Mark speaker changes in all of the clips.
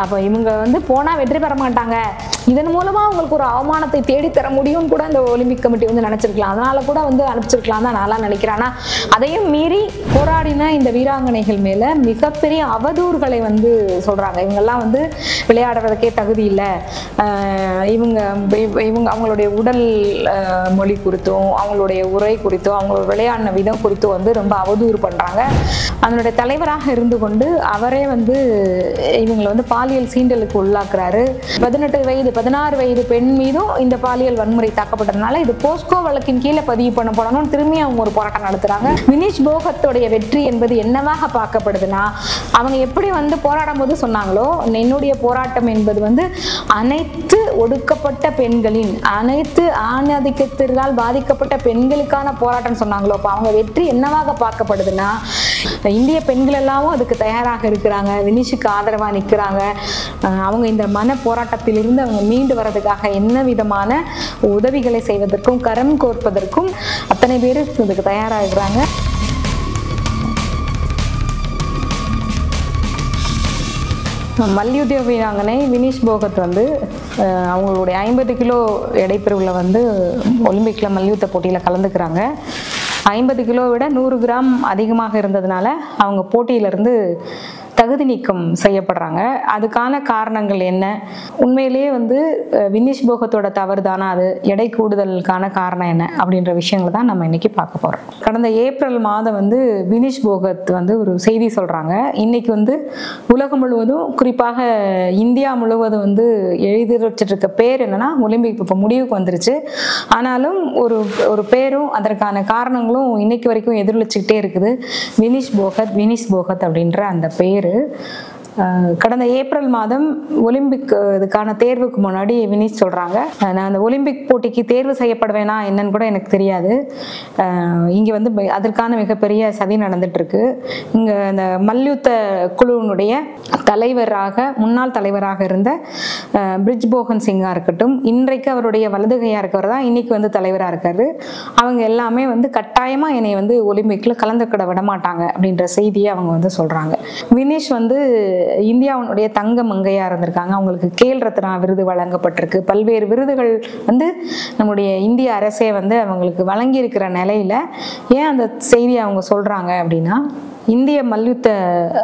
Speaker 1: அப்போ இவங்க வந்து போனால் வெற்றி பெற மாட்டாங்க, இதன் மூலமாக அவங்களுக்கு ஒரு அவமானத்தை தேடித்தர முடியும்னு கூட இந்த ஒலிம்பிக் கமிட்டி வந்து நினச்சிருக்கலாம். அதனால கூட வந்து அனுப்பிச்சிருக்கலாம் தான் நான்லாம் நினைக்கிறேன். ஆனால் அதையும் மீறி போராடின இந்த வீராங்கனைகள் மேலே மிகப்பெரிய அவதூறுகளை வந்து சொல்கிறாங்க. இவங்கெல்லாம் வந்து விளையாடுறதுக்கே தகுதி இல்லை, இவங்க அவங்களுடைய உடல் மொழி குறித்தும் அவங்களுடைய உரை குறித்தும் அவங்களோட விளையாடின விதம் குறித்தும் வந்து ரொம்ப அவதூறு பண்ணுறாங்க. அதனுடைய தலைவராக இருந்து கொண்டு அவரே வந்து இவங்களை வந்து பாலியல் சீண்டலுக்கு உள்ளாக்குறாரு. 18 வயது 16 வயது பெண் மீதும் இந்த பாலியல் வன்முறை தாக்கப்பட்டதுனால இது போஸ்கோ வழக்கின் கீழே பதிவு பண்ணப்படணும் திரும்பி அவங்க ஒரு போராட்டம் நடத்துறாங்க. வினிஷ் போகத்தோடைய வெற்றி என்பது என்னவாக பார்க்கப்படுதுன்னா, அவங்க எப்படி வந்து போராடும் போது சொன்னாங்களோ, என்னுடைய போராட்டம் என்பது வந்து அனைத்து ஒடுக்கப்பட்ட பெண்களின், அனைத்து ஆணாதிக்கத்தினால் பாதிக்கப்பட்ட பெண்களுக்கான போராட்டம் சொன்னாங்களோ, அப்போ அவங்க வெற்றி என்னவாக பார்க்கப்படுதுன்னா, இந்திய பெண்கள் எல்லாமும் அதுக்கு தயாராக இருக்கிறாங்க, வினிஷுக்கு ஆதரவாக நிற்கிறாங்க. அவங்க இந்த மன போராட்டத்திலிருந்து அவங்க மீண்டு வர்றதுக்காக என்ன விதமான உதவிகளை செய்வதற்கும் கரம் கோர்ப்பதற்கும் அத்தனை பேர் இதுக்கு தயாராகிறாங்க. மல்யுத்த வீராங்கனை வினிஷ் போகத் வந்து அவங்களுடைய 50 கிலோ எடைப்பிரிவில் வந்து ஒலிம்பிக்கில் மல்யுத்த போட்டியில் கலந்துக்கிறாங்க. 50 கிலோ விட 100 கிராம் அதிகமாக இருந்ததுனால அவங்க போட்டியிலிருந்து தகுதி நீக்கம் செய்யப்படுறாங்க. அதுக்கான காரணங்கள் என்ன, உண்மையிலேயே வந்து வினிஷ் போகத்தோட தவறு தானா, அது எடை கூடுதலுக்கான காரணம் என்ன அப்படின்ற விஷயங்களை தான் நம்ம இன்னைக்கு பார்க்க போகிறோம். கடந்த ஏப்ரல் மாதம் வந்து வினிஷ் போகத் வந்து ஒரு செய்தி சொல்கிறாங்க. இன்னைக்கு வந்து உலகம் முழுவதும் குறிப்பாக இந்தியா முழுவதும் வந்து எழுதி வச்சிருக்க பேர் என்னன்னா ஒலிம்பிக் இப்போ முடிவுக்கு வந்துருச்சு. ஆனாலும் ஒரு பேரும் அதற்கான காரணங்களும் இன்னைக்கு வரைக்கும் எதிரொலிச்சுக்கிட்டே இருக்குது. வினிஷ் போகத் அப்படின்ற அந்த பேர் கடந்த ஏப்ரல் மாதம் ஒலிம்பிக் இதுக்கான தேர்வுக்கு முன்னாடி வினிஷ் சொல்கிறாங்க, நான் அந்த ஒலிம்பிக் போட்டிக்கு தேர்வு செய்யப்படுவேனா என்னன்னு கூட எனக்கு தெரியாது, இங்கே வந்து அதற்கான மிகப்பெரிய சதி நடந்துட்டுருக்கு. இங்கே அந்த மல்யுத்த குழுவினுடைய முன்னாள் தலைவராக இருந்த பிரிஜ் போகன் சிங்கா இருக்கட்டும், இன்றைக்கு அவருடைய வலதுகையாக இருக்கவர் தான் இன்னைக்கு வந்து தலைவராக இருக்காரு, அவங்க எல்லாமே வந்து கட்டாயமாக என்னை வந்து ஒலிம்பிக்கில் கலந்துக்கிட விட மாட்டாங்க அப்படின்ற செய்தியை அவங்க வந்து சொல்கிறாங்க. வினிஷ் வந்து இந்தியாவுடைய தங்க மங்கையா இருந்திருக்காங்க. அவங்களுக்கு கேல் ரத்னா விருது வழங்கப்பட்டிருக்கு. பல்வேறு விருதுகள் வந்து நம்முடைய இந்திய அரசே வந்து அவங்களுக்கு வழங்கி இருக்கிற நிலையில ஏன் அந்த செய்தியை அவங்க சொல்றாங்க அப்படின்னா, இந்திய மல்யுத்த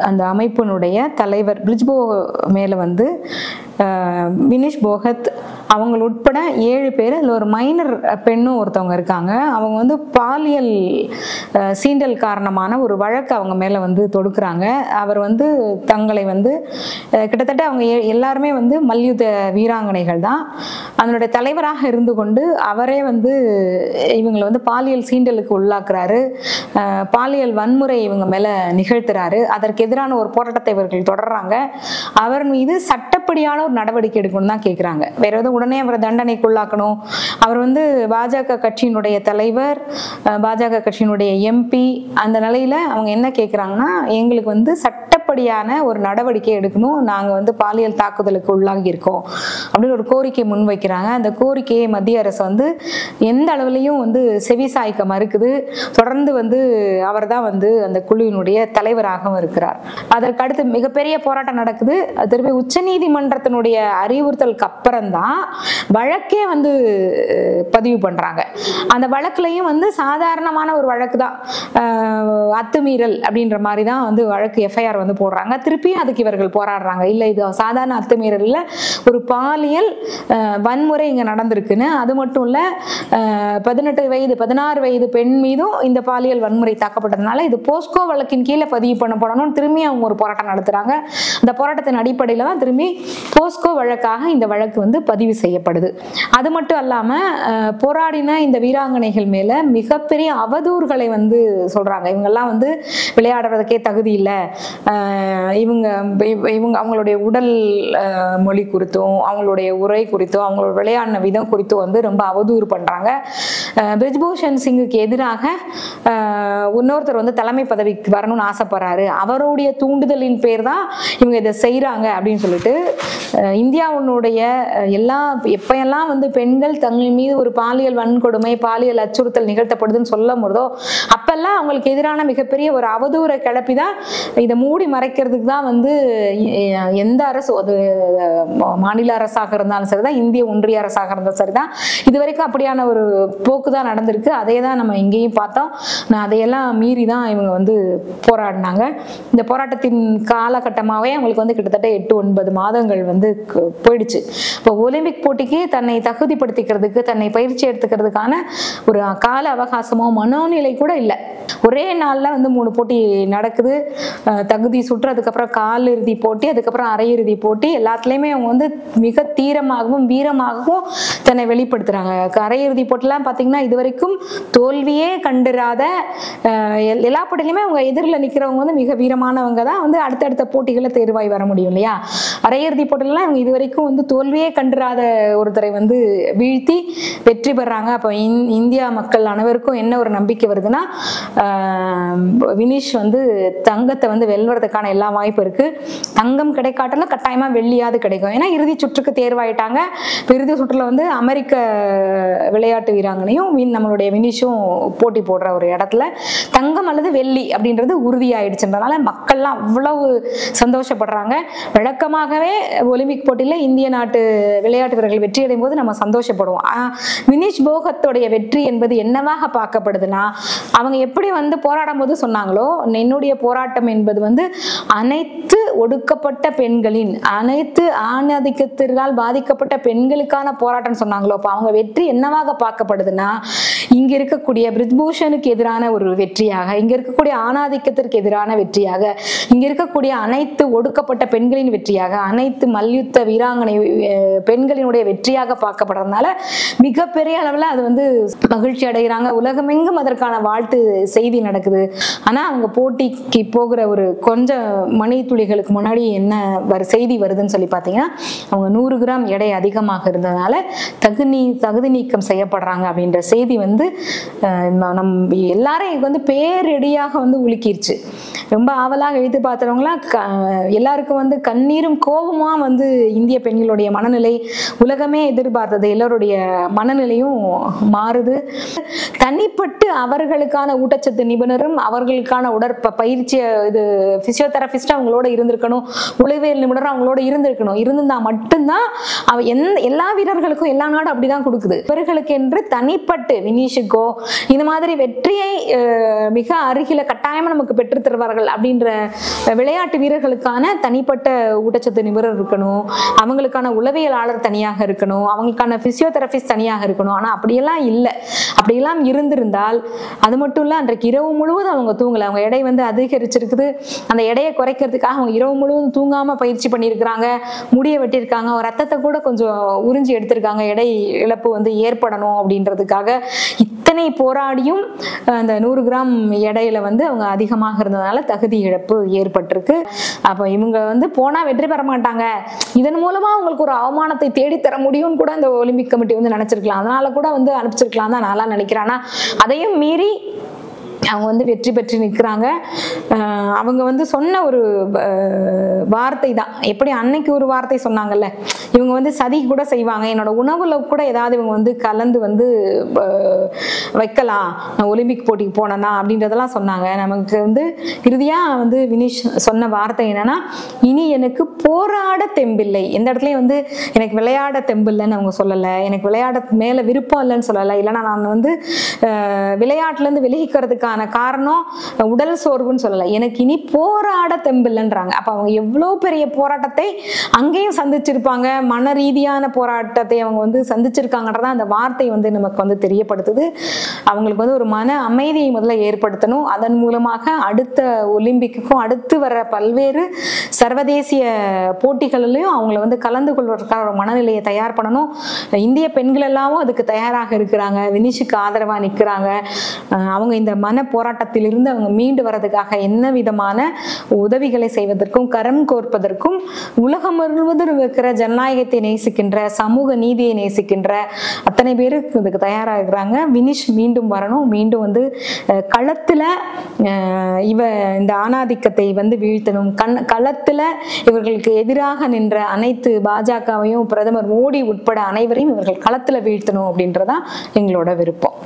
Speaker 1: அந்த அமைப்பினுடைய தலைவர் பிரிஜ்போ மேல வந்து வினிஷ் போகத் அவங்க உட்பட 7 பேர், அதில் ஒரு மைனர் பெண்ணும் ஒருத்தவங்க இருக்காங்க. அவங்க வந்து பாலியல் சீண்டல் காரணமான ஒரு வழக்கு அவங்க மேலே வந்து தொடுக்கிறாங்க. அவர் வந்து தங்களை வந்து கிட்டத்தட்ட அவங்க எல்லாருமே வந்து மல்யுத்த வீராங்கனைகள் தான். அதனுடைய தலைவராக இருந்து கொண்டு அவரே வந்து இவங்களை வந்து பாலியல் சீண்டலுக்கு உள்ளாக்குறாரு, பாலியல் வன்முறை இவங்க மேலே நிகழ்த்துறாரு. அதற்கு எதிரான ஒரு போராட்டத்தை இவர்கள் தொடர்றாங்க. அவர் மீது சட்டப்படியான ஒரு நடவடிக்கை எடுக்கணும் தான் கேட்குறாங்க. வேற எதுவும் உடனே அவரை தண்டனைக்குள்ளாக்கணும். அவர் வந்து பாஜக கட்சியினுடைய தலைவர், பாஜக கட்சியினுடைய எம்பி, அந்த நிலையில அவங்க என்ன கேட்குறாங்கன்னா, எங்களுக்கு வந்து சட்டப்படியான ஒரு நடவடிக்கை எடுக்கணும், நாங்கள் வந்து பாலியல் தாக்குதலுக்கு உள்ளாகி இருக்கோம் அப்படின்னு ஒரு கோரிக்கை முன்வைக்கிறாங்க. அந்த கோரிக்கையை மத்திய அரசு வந்து எந்த அளவுலையும் வந்து செவிசாய்க்க மறுக்குது. தொடர்ந்து வந்து அவர் தான் வந்து அந்த குழுவினுடைய தலைவராகவும் இருக்கிறார். அதற்கு அடுத்து மிகப்பெரிய போராட்டம் நடக்குது. திருப்பி உச்ச நீதிமன்றத்தினுடைய அறிவுறுத்தலுக்கு அப்புறம் தான் வழக்கே வந்து பதிவு பண்றாங்க. அந்த வழக்குலையும் வந்து சாதாரணமான ஒரு வழக்கு தான், அத்துமீறல் அப்படின்ற மாதிரி தான் வந்து வழக்கு எஃப்ஐஆர் வந்து போடுறாங்க. திருப்பி அதுக்கு இவர்கள் போராடுறாங்க, இல்லை இது சாதாரண அத்துமீறல் இல்லை, ஒரு பாலியல் வன்முறை இங்க நடந்திருக்குன்னு. அது மட்டும் இல்ல, 18 வயது 16 வயது பெண் மீதும் இந்த பாலியல் வன்முறை தாக்கப்பட்டதுனால இது போஸ்கோ வழக்கின் கீழே பதிவு பண்ணப்படணும் திரும்பி அவங்க ஒரு போராட்டம் நடத்துறாங்க. அந்த போராட்டத்தின் அடிப்படையில தான் திரும்பி போஸ்கோ வழக்காக இந்த வழக்கு வந்து பதிவு செய்யப்படுது. அது மட்டும் இல்லாம போராடின இந்த வீராங்கனைகள் மேல மிகப்பெரிய அவதூறுகளை வந்து சொல்றாங்க. இவங்கெல்லாம் வந்து விளையாடுறதுக்கே தகுதி இல்லை, இவங்க அவங்களுடைய உடல் மொழி குறித்தும் அவங்களுடைய உரை குறித்தும் அவங்களோட விளையாடின விதம் குறித்தும் வந்து ரொம்ப அவதூறு பண்றாங்க. பிரிஜ்பூஷன் சிங்குக்கு எதிராக இன்னொருத்தர் வந்து தலைமை பதவிக்கு வரணும்னு ஆசைப்படுறாரு, அவருடைய தூண்டுதலின் பேர் தான் இவங்க இதை செய்யறாங்க அப்படின்னு சொல்லிட்டு இந்தியாவுடைய எப்பெல்லாம் வந்து பெண்கள் தங்கள் மீது ஒரு பாலியல் வன்கொடுமை பாலியல் அச்சுறுத்தல் நிகழ்த்தப்படுதுன்னு சொல்லும் போதோ அப்பெல்லாம் அவங்களுக்கு எதிரான மிகப்பெரிய ஒரு அவதூறை கிளப்பி தான் இதை மூடி மறைக்கிறதுக்கு தான் வந்து எந்த அரசு, அது மாநில அரசாக இருந்தாலும் சரிதான், இந்திய ஒன்றிய அரசாக இருந்தாலும் சரிதான், இது வரைக்கும் அப்படியான ஒரு போக்கு தான் நடந்திருக்கு. அதே தான் நம்ம இங்கேயும் பார்த்தோம். அதையெல்லாம் மீறி தான் இவங்க வந்து போராடினாங்க. இந்த போராட்டத்தின் காலகட்டமாகவே அவங்களுக்கு வந்து கிட்டத்தட்ட 8-9 மாதங்கள் வந்து போயிடுச்சு. இப்போ ஒலிம்பிக் போட்டிக்கு தன்னை தகுதிப்படுத்திக்கிறதுக்கு, தன்னை பயிற்சி எடுத்துக்கிறதுக்கான ஒரு கால அவகாசமோ மனோநிலை கூட இல்லை. ஒரே நாள்ல வந்து 3 போட்டி நடக்குது, தகுதி சுற்று, அதுக்கப்புறம் கால் இறுதி போட்டி, அதுக்கப்புறம் அரையிறுதி போட்டி. எல்லாத்துலயுமே அவங்க வந்து மிக தீரமாகவும் வீரமாகவும் தன்னை வெளிப்படுத்துறாங்க. அரையிறுதி போட்டிலாம் பாத்தீங்கன்னா இது வரைக்கும் தோல்வியே கண்டிராத, எல்லா போட்டியிலுமே அவங்க எதிரில் நிக்கிறவங்க வந்து மிக வீரமானவங்க தான் வந்து அடுத்தடுத்த போட்டிகளை தேர்வாய் வர முடியும் இல்லையா. அரையிறுதி போட்டிலாம் இவங்க இது வரைக்கும் வந்து தோல்வியே கண்டிராத ஒருத்தரை வந்து வீழ்த்தி வெற்றி பெறாங்க. அப்போ இந்தியா மக்கள் அனைவருக்கும் என்ன ஒரு நம்பிக்கை வருதுன்னா, வினிஷ் வந்து தங்கத்தை வந்து வெல்வதற்கான எல்லா வாய்ப்பு இருக்கு. தங்கம் கிடைக்காட்டல கட்டாயமா வெள்ளியாவது கிடைக்கும். ஏன்னா இறுதி சுற்றுக்கு தேர்வாயிட்டாங்க. இறுதி சுற்றுல வந்து அமெரிக்க விளையாட்டு வீராங்கனையும் நம்மளுடைய வினிஷும் போட்டி போடுற ஒரு இடத்துல தங்கம் அல்லது வெள்ளி அப்படின்றது உறுதியாயிடுச்சுன்றதுனால மக்கள்லாம் அவ்வளவு சந்தோஷப்படுறாங்க. வழக்கமாகவே ஒலிம்பிக் போட்டியில இந்திய நாட்டு விளையாட்டு வீரர்கள் வெற்றி அடையும் போது நம்ம சந்தோஷப்படுவோம். வினிஷ் போகத்தோடைய வெற்றி என்பது என்னவாக பார்க்கப்படுதுன்னா, அவங்க எப்படி வந்து போராடும் போது சொன்னாங்களோ, என்னுடைய போராட்டம் என்பது வந்து அனைத்து ஒடுக்கப்பட்ட பெண்களின், அனைத்து ஆணாதிக்கத்தினால் பாதிக்கப்பட்ட பெண்களுக்கான போராட்டம் சொன்னாங்களோ, அப்ப அவங்க வெற்றி என்னவாக பார்க்கப்படுதுன்னா, இங்க இருக்கக்கூடிய பிரித்பூஷனுக்கு எதிரான ஒரு வெற்றியாக, இங்க இருக்கக்கூடிய ஆணாதிக்கத்திற்கு எதிரான வெற்றியாக, இங்க இருக்கக்கூடிய அனைத்து ஒடுக்கப்பட்ட பெண்களின் வெற்றியாக, அனைத்து மல்யுத்த வீராங்கனை பெண்களினுடைய வெற்றியாக பார்க்கப்படுறதுனால மிகப்பெரிய அளவுல அது வந்து மகிழ்ச்சி அடைகிறாங்க. உலகமெங்கும் அதற்கான வாழ்த்து செய்தி நடக்குது. ஆனா அவங்க போட்டிக்கு போகிற ஒரு கொஞ்சம் மணி துளிகளுக்கு முன்னாடி என்ன செய்தி வருதுன்னு சொல்லி பார்த்தீங்கன்னா, அவங்க 100 கிராம் எடை அதிகமாக இருந்ததுனால தகுதி நீக்கம் செய்யப்படுறாங்க அப்படின்ற செய்தி வந்து நம் எல்லாரையும் வந்து பேரெடியாக வந்து உலுக்கிருச்சு. ரொம்ப ஆவலாக எழுதி பார்த்தவங்களாம் எல்லாருக்கும் வந்து கண்ணீரும் கோபமா வந்து இந்திய பெண்களுடைய மனநிலை, உலகமே எதிர்பார்த்தது, எல்லாருடைய மனநிலையும் மாறுது. தனிப்பட்டு அவர்களுக்கான ஊட்டச்சத்து நிபுணரும் அவர்களுக்கான பயிற்சி இது பிசியோதெரபிஸ்ட் அவங்களோட இருந்திருக்கணும், உளவியல் நிபுணர் அவங்களோட இருந்திருக்கணும். இருந்திருந்தா மட்டும்தான் எல்லா வீரர்களுக்கும் எல்லா நாடும் அப்படிதான் கொடுக்குது. இவர்களுக்கு என்று தனிப்பட்டு வினிஷுக்கோ இந்த மாதிரி வெற்றியை மிக அருகில கட்டாயமா நமக்கு பெற்று தருவார்கள் அப்படின்ற விளையாட்டு வீரர்களுக்கான தனிப்பட்ட ஊட்டச்சத்து நிபுணர் இருக்கணும், அவங்களுக்கான உளவியலாளர் தனியாக இருக்கணும், அவங்களுக்கான பிசியோதெரபிஸ்ட் தனியாக இருக்கணும். ஆனா அப்படியெல்லாம் இல்லை. அப்படியெல்லாம் இருந்திருந்தால் அது மட்டும் இல்ல, அன்றைக்கு இரவு முழுவதும் அவங்க தூங்கல. அவங்க எடை வந்து அதிகரிச்சிருக்குது. அந்த எடையை குறைக்கிறதுக்காக அவங்க இரவு முழுவதும் தூங்காம பயிற்சி பண்ணியிருக்கிறாங்க, முடிய வெட்டியிருக்காங்க, ரத்தத்தை கூட கொஞ்சம் உறிஞ்சி எடுத்திருக்காங்க, எடை இழப்பு வந்து ஏற்படணும் அப்படின்றதுக்காக. இத்தனை போராடியும் அந்த 100 கிராம் எடையில வந்து அவங்க அதிகமாக இருந்ததுனால தகுதி இழப்பு ஏற்பட்டிருக்கு. அப்ப இவங்க வந்து போனா வெற்றி பெற மாட்டாங்க, இதன் மூலமா அவங்களுக்கு ஒரு அவமானத்தை தேடித்தர முடியும்னு கூட அந்த ஒலிம்பிக் கமிட்டி வந்து நினைச்சிருக்கலாம். அதனால கூட வந்து அனுப்பிச்சிருக்கலாம் தான் நான் நினைக்கிறேன். ஆனா அதையும் மீறி அவங்க வந்து வெற்றி பெற்று நிற்கிறாங்க. அவங்க வந்து சொன்ன ஒரு வார்த்தை தான், எப்படி அன்னைக்கு ஒரு வார்த்தை சொன்னாங்கல்ல, இவங்க வந்து சதி கூட செய்வாங்க, என்னோட உணவுல கூட ஏதாவது இவங்க வந்து கலந்து வந்து வைக்கலாம் நான் ஒலிம்பிக் போட்டிக்கு போனேன்னா அப்படின்றதெல்லாம் சொன்னாங்க. நமக்கு வந்து இறுதியா வந்து வினிஷ் சொன்ன வார்த்தை என்னன்னா, இனி எனக்கு போராட தெம்பில்லை. எந்த இடத்துலயும் வந்து எனக்கு விளையாட தெம்பில்லைன்னு அவங்க சொல்லலை, எனக்கு விளையாட மேல விருப்பம் இல்லைன்னு சொல்லலை, இல்லைன்னா நான் வந்து விளையாட்டுல இருந்து விலகிக்கிறதுக்கான காரணம் உடல் சோர்வுன்னு சொல்லலை, எனக்கு இனி போராட தெம்பில்லைன்றாங்க. அப்ப அவங்க எவ்வளவு பெரிய போராட்டத்தை அங்கேயும் சந்திச்சிருப்பாங்க, மன ரீதியான போராட்டத்தை அவங்க வந்து சந்திச்சிருக்காங்கன்றத அந்த வார்த்தை வந்து நமக்கு வந்து தெரியப்படுத்துது. அவங்களுக்கு வந்து ஒரு மன அமைதியை முதல்ல ஏற்படுத்தணும். அதன் மூலமாக அடுத்த ஒலிம்பிக்குக்கும் அடுத்து வர பல்வேறு சர்வதேசிய போட்டிகளிலையும் அவங்கள வந்து கலந்து கொள்வதற்கான ஒரு மனநிலையை தயார் பண்ணணும். இந்திய பெண்கள் எல்லாமும் அதுக்கு தயாராக இருக்கிறாங்க, வினிஷுக்கு ஆதரவா நிற்கிறாங்க. அவங்க இந்த மன போராட்டத்திலிருந்து அவங்க மீண்டு வர்றதுக்காக என்ன விதமான உதவிகளை செய்வதற்கும் கரம் கோர்ப்பதற்கும் உலகம் முழுவதும் இருக்கிற ஜனநாயகத்தை நேசிக்கின்ற, சமூக நீதியை நேசிக்கின்ற அத்தனை பேரு இதுக்கு தயாராகிறாங்க. வினிஷ் மீண்டும் வரணும், மீண்டும் வந்து களத்துல இந்த ஆணாதிக்கத்தை வந்து வீழ்த்தணும், களத்துல இவர்களுக்கு எதிராக நின்ற அனைத்து பாஜகவையும் பிரதமர் மோடி உட்பட அனைவரையும் இவர்கள் களத்துல வீழ்த்தணும் அப்படின்றதான் எங்களோட விருப்பம்.